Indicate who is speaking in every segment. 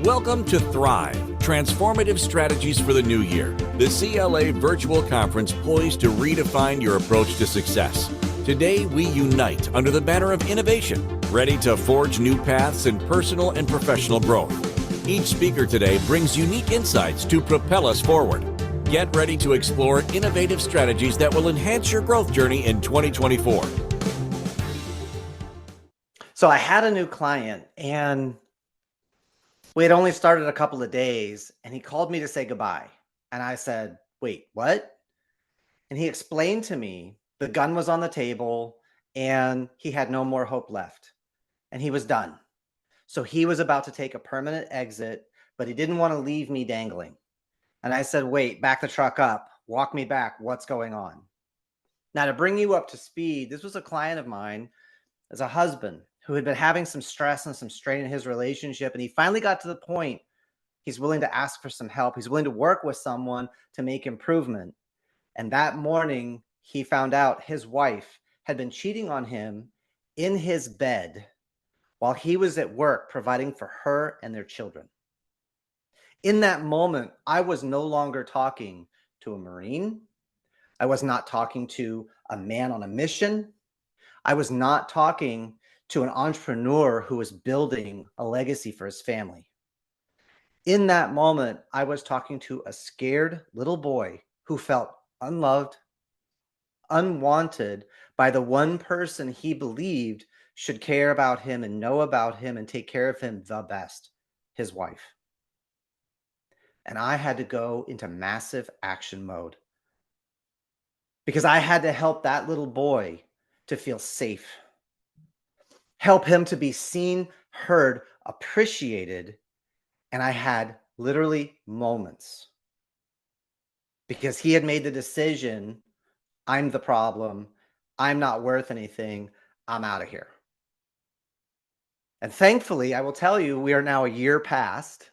Speaker 1: Welcome to Thrive, Transformative Strategies for the New Year, the CLA virtual conference poised to redefine your approach to success. Today, we unite under the banner of innovation, ready to forge new paths in personal and professional growth. Each speaker today brings unique insights to propel us forward. Get ready to explore innovative strategies that will enhance your growth journey in 2024.
Speaker 2: So I had a new client, and we had only started a couple of days, and he called me to say goodbye. And I said, wait, what? And he explained to me the gun was on the table and he had no more hope left and he was done. So he was about to take a permanent exit, but he didn't want to leave me dangling. And I said, wait, back the truck up, walk me back. What's going on? Now, to bring you up to speed, this was a client of mine as a husband who had been having some stress and some strain in his relationship. And he finally got to the point he's willing to ask for some help. He's willing to work with someone to make improvement. And that morning, he found out his wife had been cheating on him in his bed while he was at work providing for her and their children. In that moment, I was no longer talking to a Marine. I was not talking to a man on a mission. I was not talking to an entrepreneur who was building a legacy for his family. In that moment, I was talking to a scared little boy who felt unloved, unwanted by the one person he believed should care about him and know about him and take care of him the best, his wife. And I had to go into massive action mode because I had to help that little boy to feel safe, help him to be seen, heard, appreciated. And I had literally moments because he had made the decision, I'm the problem, I'm not worth anything, I'm out of here. And thankfully, I will tell you, we are now a year past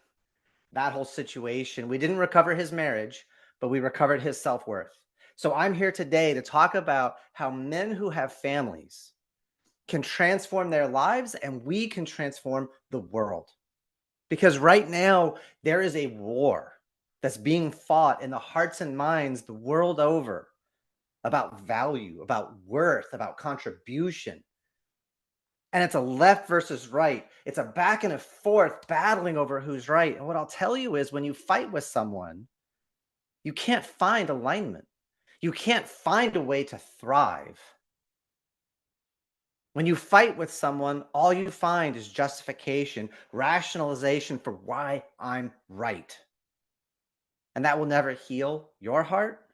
Speaker 2: that whole situation. We didn't recover his marriage, but we recovered his self-worth. So I'm here today to talk about how men who have families can transform their lives and we can transform the world. Because right now, there is a war that's being fought in the hearts and minds the world over about value, about worth, about contribution. And it's a left versus right. It's a back and a forth battling over who's right. And what I'll tell you is when you fight with someone, you can't find alignment. You can't find a way to thrive. When you fight with someone, all you find is justification, rationalization for why I'm right. And that will never heal your heart.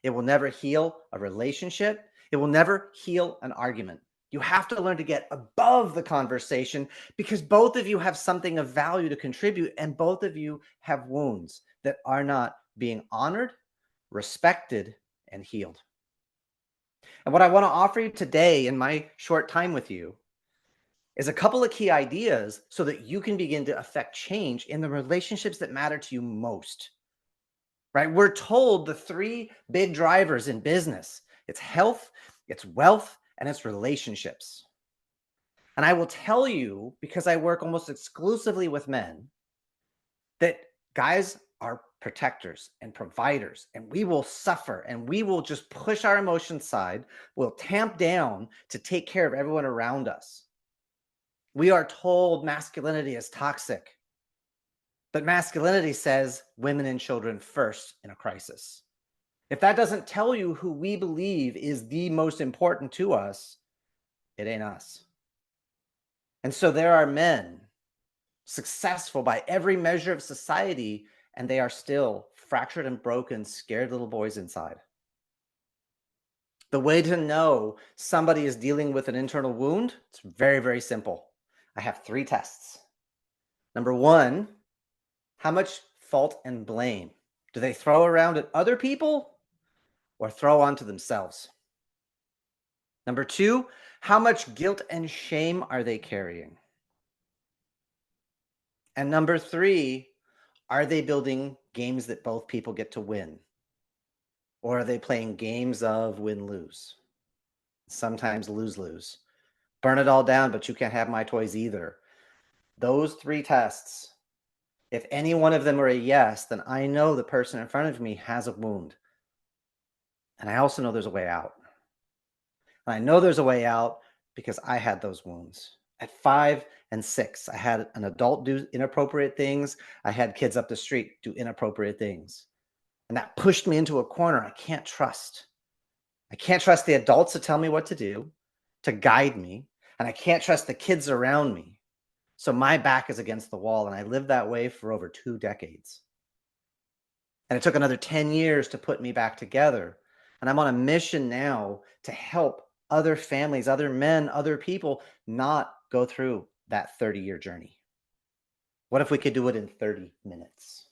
Speaker 2: It will never heal a relationship. It will never heal an argument. You have to learn to get above the conversation because both of you have something of value to contribute and both of you have wounds that are not being honored, respected, and healed. And what I want to offer you today in my short time with you is a couple of key ideas so that you can begin to affect change in the relationships that matter to you most. Right? We're told the three big drivers in business. It's health, it's wealth, and it's relationships. And I will tell you, because I work almost exclusively with men, that guys are protectors and providers, and we will suffer and we will just push our emotions aside. We'll tamp down to take care of everyone around us. We are told masculinity is toxic, but masculinity says women and children first in a crisis. If that doesn't tell you who we believe is the most important to us, it ain't us. And so there are men successful by every measure of society, and they are still fractured and broken, scared little boys inside. The way to know somebody is dealing with an internal wound, it's very, very simple. I have 3 tests. Number 1, how much fault and blame do they throw around at other people or throw onto themselves? Number 2, how much guilt and shame are they carrying? And number 3, are they building games that both people get to win? Or are they playing games of win-lose? Sometimes lose-lose. Burn it all down, but you can't have my toys either. Those 3 tests If any one of them are a yes, then I know the person in front of me has a wound. And I also know there's a way out. And I know there's a way out because I had those wounds. At 5 and 6, I had an adult do inappropriate things. I had kids up the street do inappropriate things. And that pushed me into a corner I can't trust. I can't trust the adults to tell me what to do, to guide me. And I can't trust the kids around me. So my back is against the wall. And I lived that way for over 2 decades. And it took another 10 years to put me back together. And I'm on a mission now to help other families, other men, other people not go through that 30-year journey. What if we could do it in 30 minutes?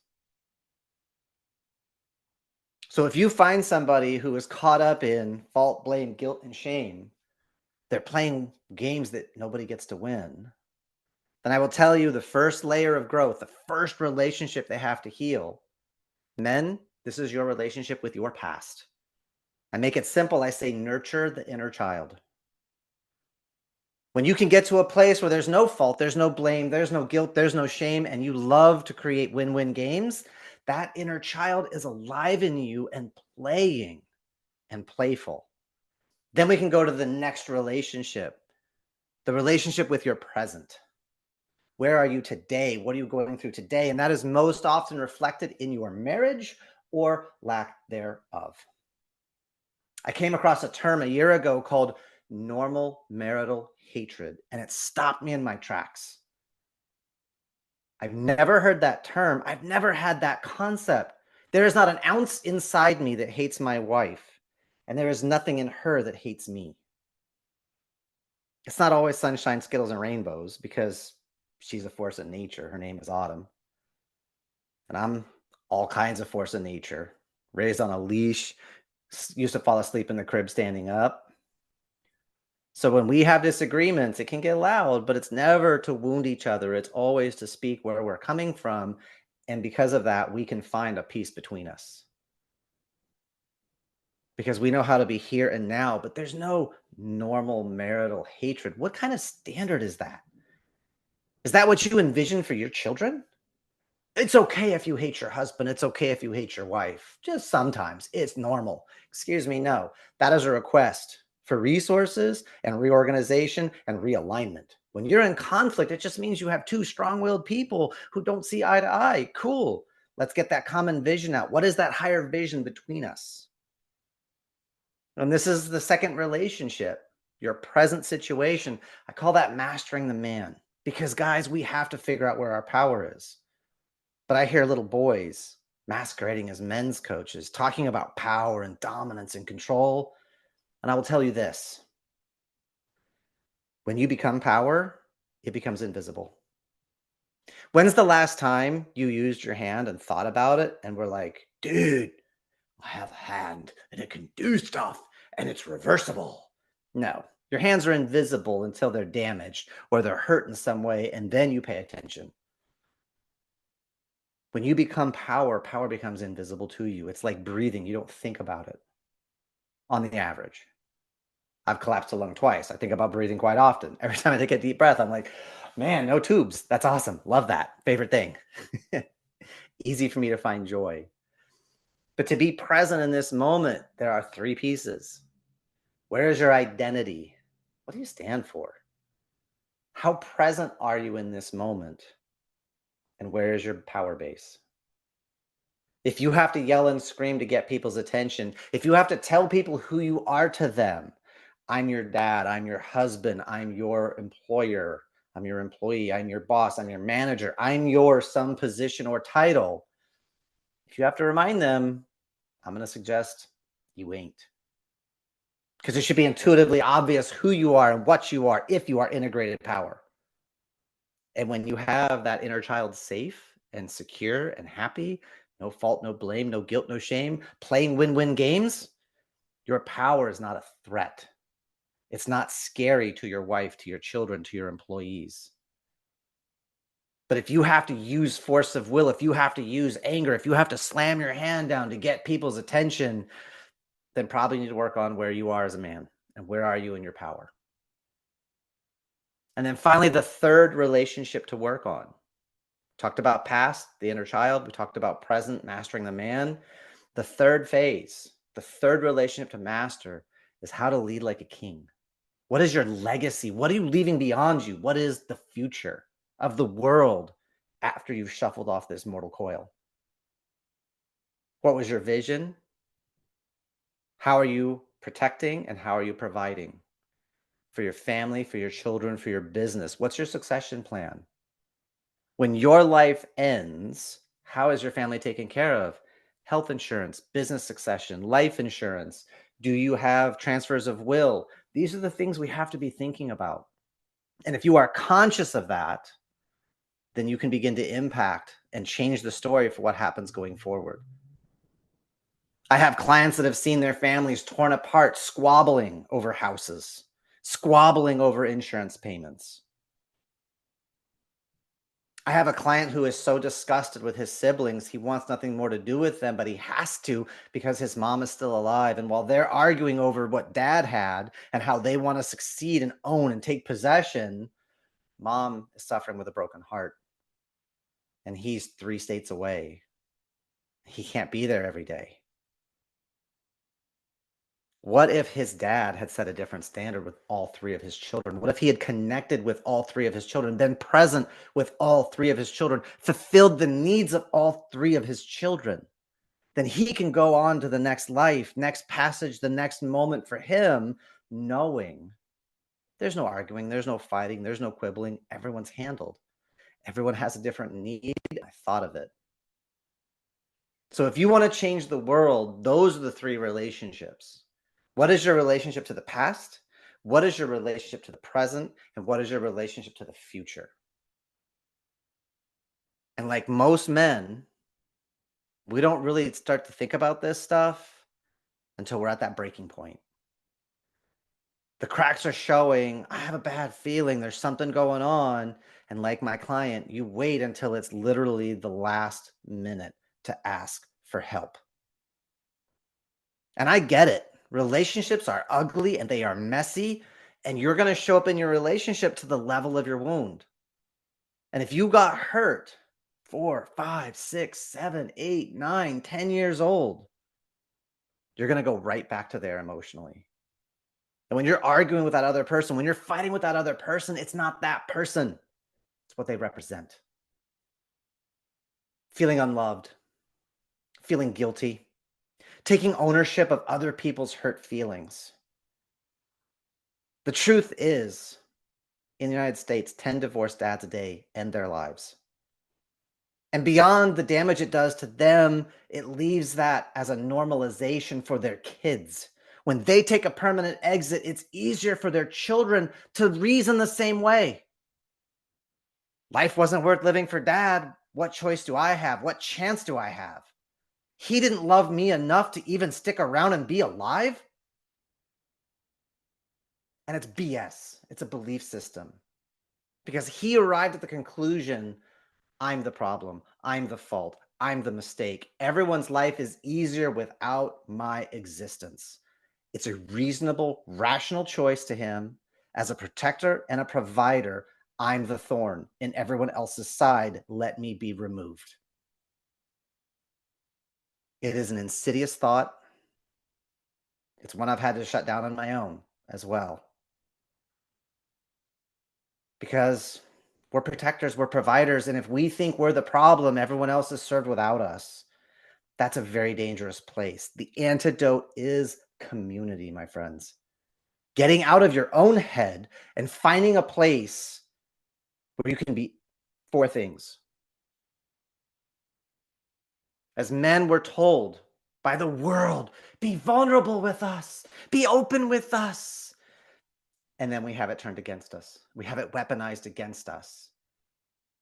Speaker 2: So if you find somebody who is caught up in fault, blame, guilt, and shame, they're playing games that nobody gets to win, then I will tell you the first layer of growth, the first relationship they have to heal. Men, this is your relationship with your past. I make it simple. I say, nurture the inner child. When you can get to a place where there's no fault, there's no blame, there's no guilt, there's no shame, and you love to create win-win games, that inner child is alive in you and playing and playful. Then we can go to the next relationship, the relationship with your present. Where are you today? What are you going through today? And that is most often reflected in your marriage or lack thereof. I came across a term a year ago called normal marital hatred, and it stopped me in my tracks. I've never heard that term. I've never had that concept. There is not an ounce inside me that hates my wife, and there is nothing in her that hates me. It's not always sunshine, Skittles, and rainbows because she's a force of nature. Her name is Autumn. And I'm all kinds of force of nature, raised on a leash, used to fall asleep in the crib standing up. So when we have disagreements, it can get loud, but it's never to wound each other. It's always to speak where we're coming from. And because of that, we can find a peace between us. Because we know how to be here and now, but there's no normal marital hatred. What kind of standard is that? Is that what you envision for your children? It's okay if you hate your husband. It's okay if you hate your wife. Just sometimes. It's normal. Excuse me, no. That is a request for resources and reorganization and realignment. When you're in conflict, it just means you have two strong-willed people who don't see eye to eye. Cool. Let's get that common vision out. What is that higher vision between us? And this is the second relationship, your present situation. I call that mastering the man because, guys, we have to figure out where our power is. But I hear little boys masquerading as men's coaches, talking about power and dominance and control. And I will tell you this. When you become power, it becomes invisible. When's the last time you used your hand and thought about it and were like, dude, I have a hand and it can do stuff and it's reversible? No, your hands are invisible until they're damaged or they're hurt in some way, and then you pay attention. When you become power, power becomes invisible to you. It's like breathing. You don't think about it on the average. I've collapsed a lung twice. I think about breathing quite often. Every time I take a deep breath, I'm like, man, no tubes. That's awesome. Love that. Favorite thing. Easy for me to find joy. But to be present in this moment, there are three pieces. Where is your identity? What do you stand for? How present are you in this moment? And where is your power base? If you have to yell and scream to get people's attention, if you have to tell people who you are to them, I'm your dad, I'm your husband, I'm your employer, I'm your employee, I'm your boss, I'm your manager, I'm your some position or title. If you have to remind them, I'm going to suggest you ain't. Because it should be intuitively obvious who you are and what you are if you are integrated power. And when you have that inner child safe and secure and happy, no fault, no blame, no guilt, no shame, playing win-win games, your power is not a threat. It's not scary to your wife, to your children, to your employees. But if you have to use force of will, if you have to use anger, if you have to slam your hand down to get people's attention, then probably need to work on where you are as a man and where are you in your power. And then finally, the third relationship to work on Talked about past, the inner child. We talked about present, mastering the man. The third phase, the third relationship to master is how to lead like a king. What is your legacy? What are you leaving beyond you? What is the future of the world after you've shuffled off this mortal coil? What was your vision? How are you protecting and how are you providing for your family, for your children, for your business? What's your succession plan? When your life ends, how is your family taken care of? Health insurance, business succession, life insurance. Do you have transfers of will? These are the things we have to be thinking about. And if you are conscious of that, then you can begin to impact and change the story for what happens going forward. I have clients that have seen their families torn apart, squabbling over houses, squabbling over insurance payments. I have a client who is so disgusted with his siblings, he wants nothing more to do with them, but he has to because his mom is still alive. And while they're arguing over what dad had and how they want to succeed and own and take possession, mom is suffering with a broken heart. And he's 3 states away. He can't be there every day. What if his dad had set a different standard with all 3 of his children? What if he had connected with all 3 of his children, been present with all 3 of his children, fulfilled the needs of all 3 of his children? Then he can go on to the next life, next passage, the next moment for him, knowing there's no arguing, there's no fighting, there's no quibbling. Everyone's handled. Everyone has a different need. I thought of it. So if you want to change the world, those are the 3 relationships. What is your relationship to the past? What is your relationship to the present? And what is your relationship to the future? And like most men, we don't really start to think about this stuff until we're at that breaking point. The cracks are showing. I have a bad feeling. There's something going on. And like my client, you wait until it's literally the last minute to ask for help. And I get it. Relationships are ugly and they are messy, and you're going to show up in your relationship to the level of your wound. And if you got hurt 4, 5, 6, 7, 8, 9, 10 years old, you're going to go right back to there emotionally. And when you're arguing with that other person, when you're fighting with that other person, it's not that person. It's what they represent. Feeling unloved, feeling guilty, taking ownership of other people's hurt feelings. The truth is, in the United States, 10 divorced dads a day end their lives. And beyond the damage it does to them, it leaves that as a normalization for their kids. When they take a permanent exit, it's easier for their children to reason the same way. Life wasn't worth living for dad. What choice do I have? What chance do I have? He didn't love me enough to even stick around and be alive? And it's BS. It's a belief system. Because he arrived at the conclusion, I'm the problem. I'm the fault. I'm the mistake. Everyone's life is easier without my existence. It's a reasonable, rational choice to him. As a protector and a provider, I'm the thorn in everyone else's side. Let me be removed. It is an insidious thought. It's one I've had to shut down on my own as well. Because we're protectors, we're providers, and if we think we're the problem, everyone else is served without us. That's a very dangerous place. The antidote is community, my friends. Getting out of your own head and finding a place where you can be 4 things. As men, we're told by the world, be vulnerable with us, be open with us. And then we have it turned against us. We have it weaponized against us.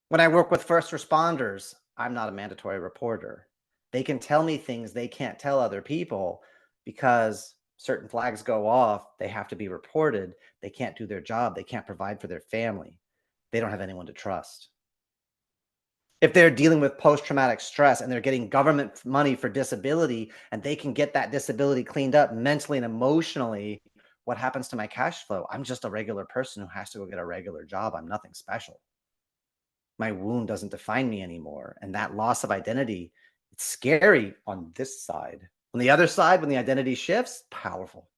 Speaker 2: When I work with first responders, I'm not a mandatory reporter. They can tell me things they can't tell other people because certain flags go off. They have to be reported. They can't do their job. They can't provide for their family. They don't have anyone to trust. If they're dealing with post-traumatic stress and they're getting government money for disability and they can get that disability cleaned up mentally and emotionally, what happens to my cash flow? I'm just a regular person who has to go get a regular job. I'm nothing special. My wound doesn't define me anymore. And that loss of identity, it's scary on this side. On the other side, when the identity shifts, powerful,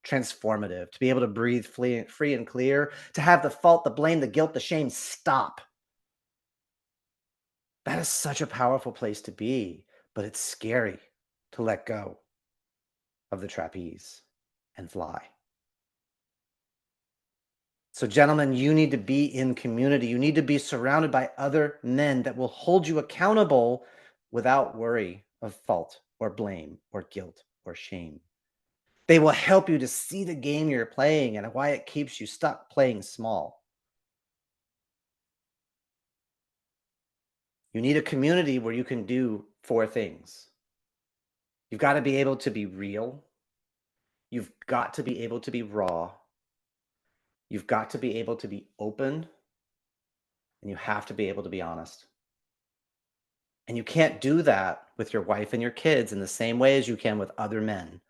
Speaker 2: transformative, to be able to breathe free and clear, to have the fault, the blame, the guilt, the shame stop. That is such a powerful place to be, but it's scary to let go of the trapeze and fly. So, gentlemen, you need to be in community. You need to be surrounded by other men that will hold you accountable without worry of fault or blame or guilt or shame. They will help you to see the game you're playing and why it keeps you stuck playing small. You need a community where you can do 4 things. You've got to be able to be real. You've got to be able to be raw. You've got to be able to be open. And you have to be able to be honest. And you can't do that with your wife and your kids in the same way as you can with other men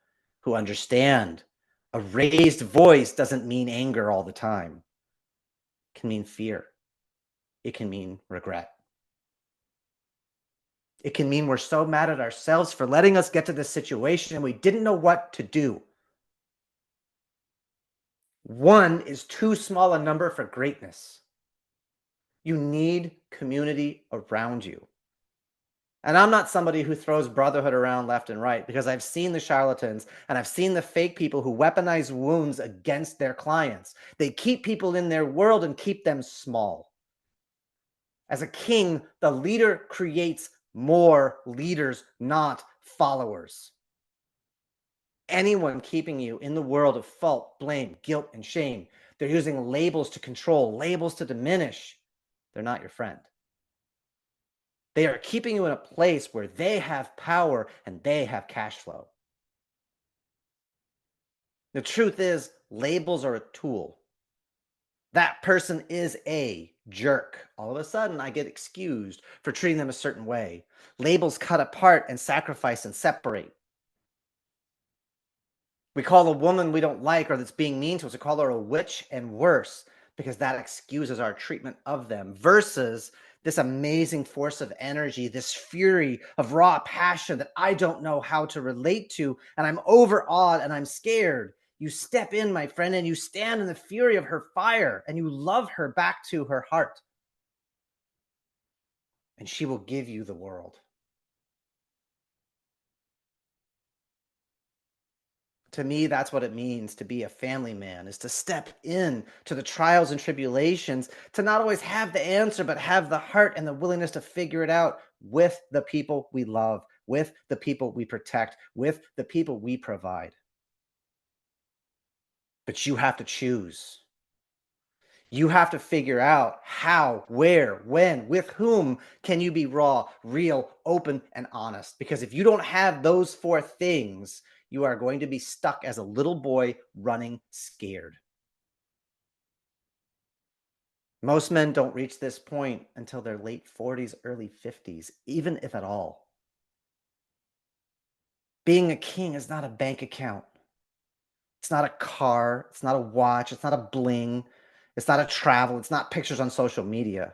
Speaker 2: who understand a raised voice doesn't mean anger all the time. It can mean fear. It can mean regret. It can mean we're so mad at ourselves for letting us get to this situation and we didn't know what to do. 1 is too small a number for greatness. You need community around you. And I'm not somebody who throws brotherhood around left and right, because I've seen the charlatans and I've seen the fake people who weaponize wounds against their clients. They keep people in their world and keep them small. As a king, the leader creates more leaders, not followers. Anyone keeping you in the world of fault, blame, guilt, and shame, they're using labels to control, labels to diminish. They're not your friend. They are keeping you in a place where they have power and they have cash flow. The truth is, labels are a tool. That person is a jerk. All of a sudden, I get excused for treating them a certain way. Labels cut apart and sacrifice and separate. We call a woman we don't like or that's being mean to us, we call her a witch and worse, because that excuses our treatment of them, versus this amazing force of energy, this fury of raw passion that I don't know how to relate to, and I'm overawed and I'm scared. You step in, my friend, and you stand in the fury of her fire and you love her back to her heart. And she will give you the world. To me, that's what it means to be a family man, is to step in to the trials and tribulations, to not always have the answer, but have the heart and the willingness to figure it out with the people we love, with the people we protect, with the people we provide. But you have to choose. You have to figure out how, where, when, with whom can you be raw, real, open, and honest. Because if you don't have those 4 things, you are going to be stuck as a little boy running scared. Most men don't reach this point until their late 40s, early 50s, even if at all. Being a king is not a bank account. It's not a car. It's not a watch. It's not a bling. It's not a travel. It's not pictures on social media.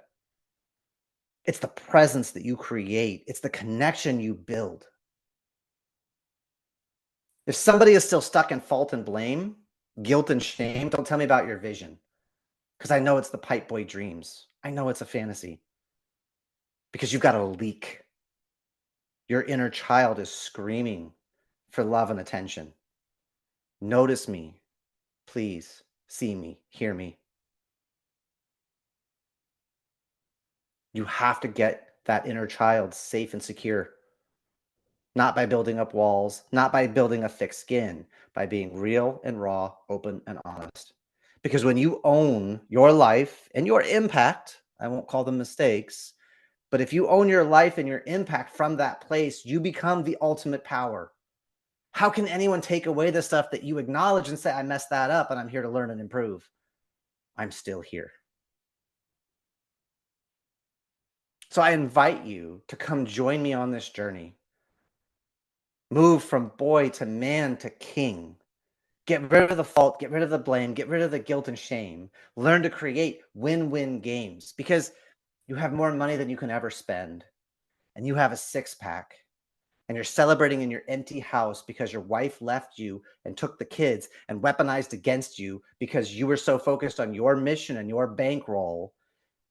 Speaker 2: It's the presence that you create. It's the connection you build. If somebody is still stuck in fault and blame, guilt and shame, don't tell me about your vision, because I know it's the pipe boy dreams. I know it's a fantasy, because you've got a leak. Your inner child is screaming for love and attention. Notice me. Please see me, hear me. You have to get that inner child safe and secure. Not by building up walls, not by building a thick skin, by being real and raw, open and honest. Because when you own your life and your impact, I won't call them mistakes, but if you own your life and your impact from that place, you become the ultimate power. How can anyone take away the stuff that you acknowledge and say, I messed that up and I'm here to learn and improve? I'm still here. So I invite you to come join me on this journey. Move from boy to man to king. Get rid of the fault, get rid of the blame, get rid of the guilt and shame. Learn to create win-win games, because You have more money than you can ever spend. And you have a six-pack. And you're celebrating in your empty house because your wife left you and took the kids and weaponized against you because you were so focused on your mission and your bankroll.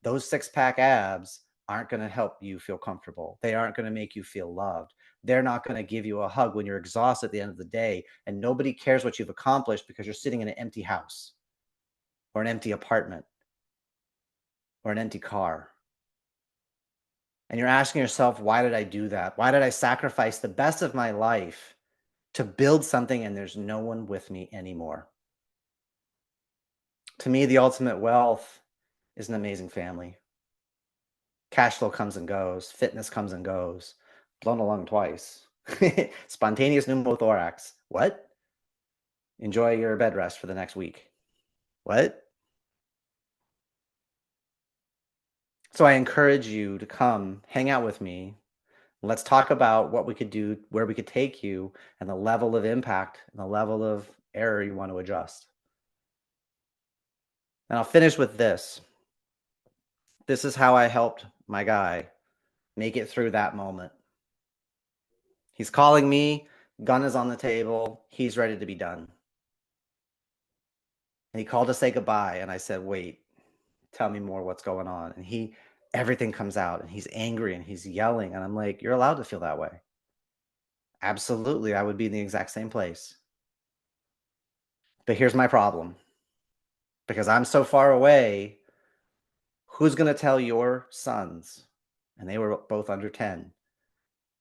Speaker 2: Those six-pack abs aren't going to help you feel comfortable. They aren't going to make you feel loved. They're not going to give you a hug when you're exhausted at the end of the day, and nobody cares what you've accomplished because you're sitting in an empty house or an empty apartment or an empty car. And you're asking yourself, why did I do that? Why did I sacrifice the best of my life to build something and there's no one with me anymore? To me, the ultimate wealth is an amazing family. Cash flow comes and goes. Fitness comes and goes. Blown a lung twice. Spontaneous pneumothorax. What? Enjoy your bed rest for the next week. What? So I encourage you to come hang out with me. Let's talk about what we could do, where we could take you, and the level of impact and the level of error you want to adjust. And I'll finish with this. This is how I helped my guy make it through that moment. He's calling me, gun is on the table, he's ready to be done. And he called to say goodbye, and I said, wait, tell me more what's going on. And everything comes out, and he's angry, and he's yelling, and I'm like, you're allowed to feel that way. Absolutely, I would be in the exact same place. But here's my problem. Because I'm so far away, who's going to tell your sons, and they were both under 10,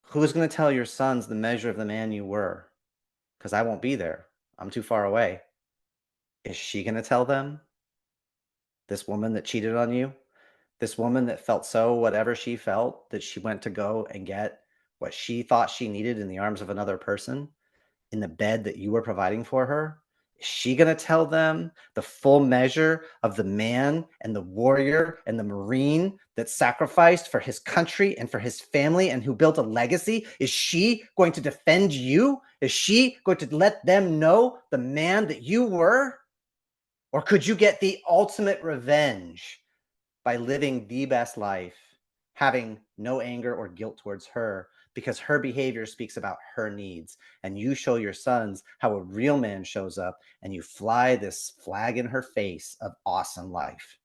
Speaker 2: who's going to tell your sons the measure of the man you were? Because I won't be there. I'm too far away. Is she going to tell them? This woman that cheated on you? This woman that felt so whatever she felt that she went to go and get what she thought she needed in the arms of another person in the bed that you were providing for her? Is she going to tell them the full measure of the man and the warrior and the Marine that sacrificed for his country and for his family and who built a legacy? Is she going to defend you? Is she going to let them know the man that you were? Or could you get the ultimate revenge by living the best life, having no anger or guilt towards her, because her behavior speaks about her needs, and you show your sons how a real man shows up, and you fly this flag in her face of awesome life?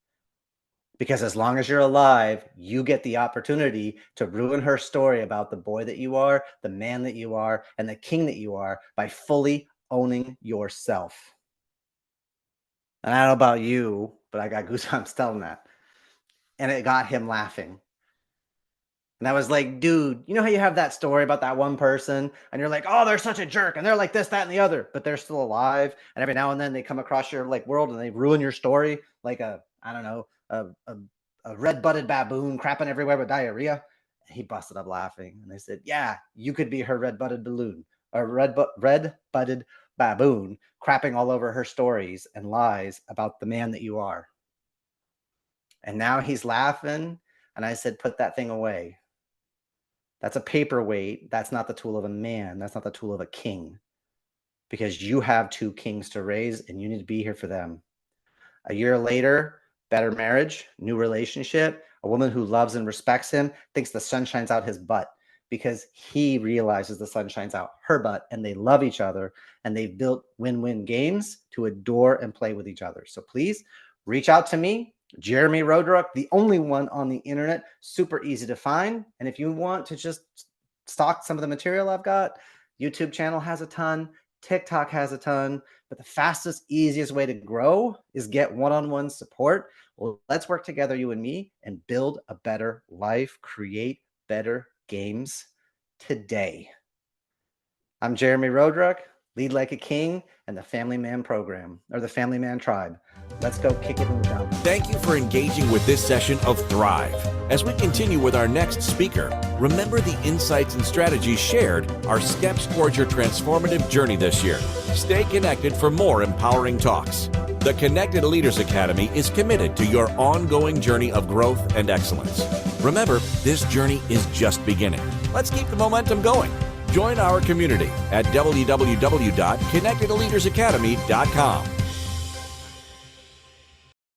Speaker 2: Because as long as you're alive, you get the opportunity to ruin her story about the boy that you are, the man that you are, and the king that you are by fully owning yourself. And I don't know about you, but I got goosebumps telling that. And it got him laughing. And I was like, dude, you know how you have that story about that one person and you're like, oh, they're such a jerk and they're like this, that, and the other, but they're still alive. And every now and then they come across your world and they ruin your story like a red-butted baboon crapping everywhere with diarrhea. And he busted up laughing. And they said, yeah, you could be her red-butted balloon or red-butted baboon crapping all over her stories and lies about the man that you are. And now he's laughing. And I said, put that thing away. That's a paperweight. That's not the tool of a man. That's not the tool of a king. Because you have two kings to raise and you need to be here for them. A year later, better marriage, new relationship, a woman who loves and respects him, thinks the sun shines out his butt because he realizes the sun shines out her butt, and they love each other, and they've built win-win games to adore and play with each other. So please reach out to me. Jeremy Roadruck, the only one on the internet, super easy to find. And if you want to just stock some of the material I've got, YouTube channel has a ton, TikTok has a ton, but the fastest, easiest way to grow is get one-on-one support. Well, let's work together, you and me, and build a better life, create better games today. I'm Jeremy Roadruck, Lead Like a King, and the Family Man Program, or the Family Man Tribe. Let's go kick it in the ground.
Speaker 1: Thank you for engaging with this session of Thrive. As we continue with our next speaker, remember the insights and strategies shared are steps towards your transformative journey this year. Stay connected for more empowering talks. The Connected Leaders Academy is committed to your ongoing journey of growth and excellence. Remember, this journey is just beginning. Let's keep the momentum going. Join our community at www.connectedleadersacademy.com.